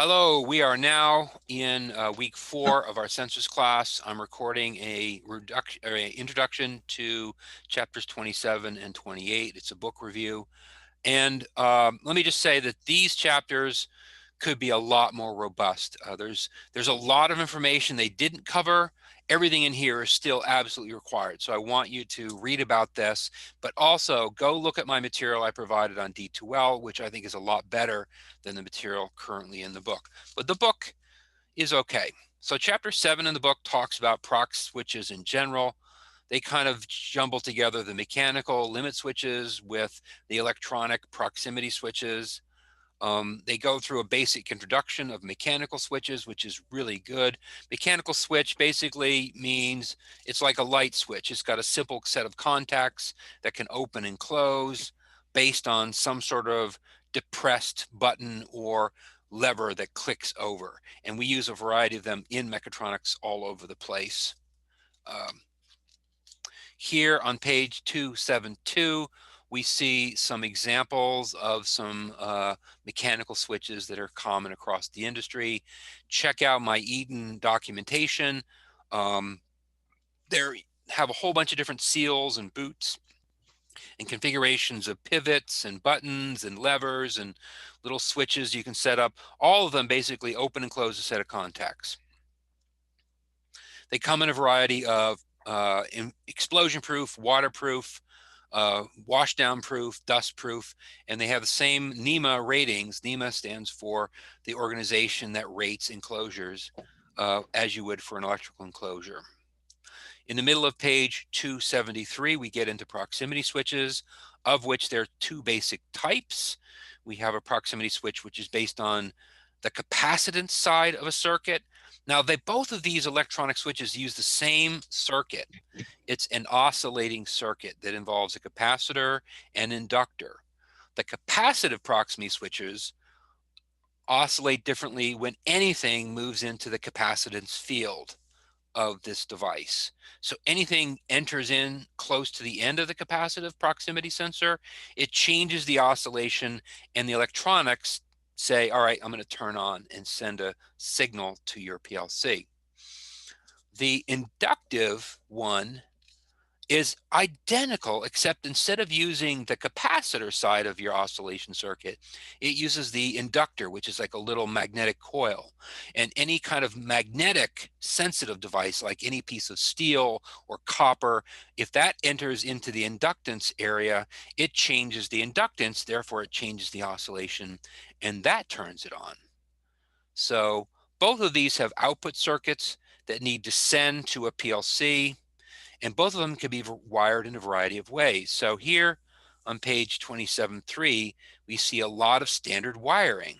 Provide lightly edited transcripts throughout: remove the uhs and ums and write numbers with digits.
Hello, we are now in week 4 of our sensors class. I'm recording a introduction to chapters 27 and 28. It's a book review. And let me just say that these chapters could be a lot more robust. There's a lot of information they didn't cover. Everything in here is still absolutely required. So I want you to read about this, but also go look at my material I provided on D2L, which I think is a lot better than the material currently in the book. But the book is okay. So chapter 7 in the book talks about prox switches in general. They kind of jumble together the mechanical limit switches with the electronic proximity switches. They go through a basic introduction of mechanical switches, which is really good. Mechanical switch basically means it's like a light switch. It's got a simple set of contacts that can open and close based on some sort of depressed button or lever that clicks over. And we use a variety of them in mechatronics all over the place. Um, Here on page 272, we see some examples of some mechanical switches that are common across the industry. Check out my Eden documentation. Um, there have a whole bunch of different seals and boots and configurations of pivots and buttons and levers and little switches you can set up. All of them basically open and close a set of contacts. They come in a variety of explosion proof, waterproof, washdown proof, dust proof, and they have the same NEMA ratings. NEMA stands for the organization that rates enclosures as you would for an electrical enclosure. In the middle of page 273, we get into proximity switches, of which there are two basic types. We have a proximity switch which is based on the capacitance side of a circuit. Now, both of these electronic switches use the same circuit. It's an oscillating circuit that involves a capacitor and inductor. The capacitive proximity switches oscillate differently when anything moves into the capacitance field of this device. So anything enters in close to the end of the capacitive proximity sensor, it changes the oscillation, and the electronics say, all right, I'm going to turn on and send a signal to your PLC. The inductive one is identical, except instead of using the capacitor side of your oscillation circuit, it uses the inductor, which is like a little magnetic coil. And any kind of magnetic sensitive device, like any piece of steel or copper, if that enters into the inductance area, it changes the inductance, therefore it changes the oscillation, and that turns it on. So both of these have output circuits that need to send to a PLC, and both of them can be wired in a variety of ways. So here on page 27.3, we see a lot of standard wiring.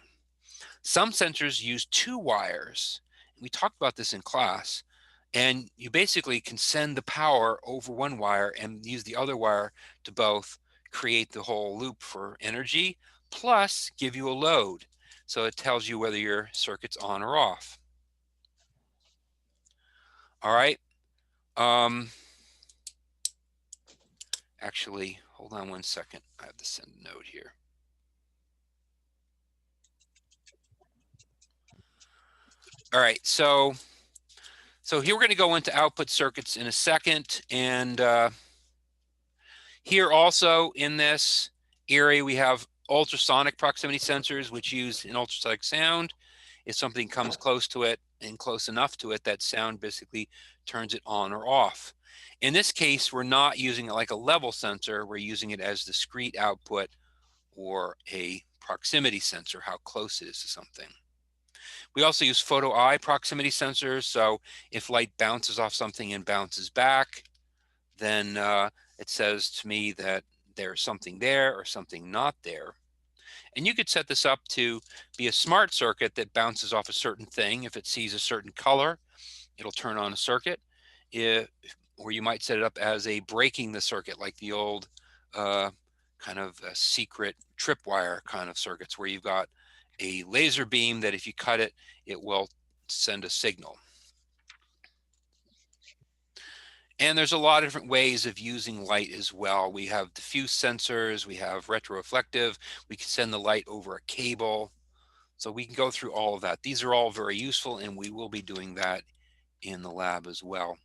Some sensors use 2 wires. We talked about this in class. And you basically can send the power over 1 wire and use the other wire to both create the whole loop for energy, plus give you a load. So it tells you whether your circuit's on or off. All right. Actually, hold on 1 second. I have to send a note here. All right, so here we're going to go into output circuits in a second, and here also in this area we have ultrasonic proximity sensors, which use an ultrasonic sound. If something comes close to it and close enough to it, that sound basically turns it on or off. In this case, we're not using it like a level sensor. We're using it as discrete output or a proximity sensor, how close it is to something. We also use photo eye proximity sensors. So if light bounces off something and bounces back, then it says to me that there's something there or something not there. And you could set this up to be a smart circuit that bounces off a certain thing. If it sees a certain color, it'll turn on a circuit. Or you might set it up as a breaking the circuit, like the old kind of secret tripwire kind of circuits, where you've got a laser beam that if you cut it, it will send a signal. And there's a lot of different ways of using light as well. We have diffuse sensors, we have retroreflective, we can send the light over a cable. So we can go through all of that. These are all very useful, and we will be doing that in the lab as well.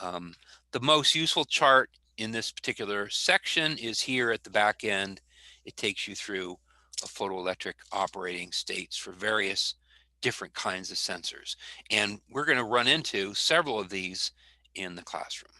Um, the most useful chart in this particular section is here at the back end. It takes you through a photoelectric operating states for various different kinds of sensors. And we're going to run into several of these in the classroom.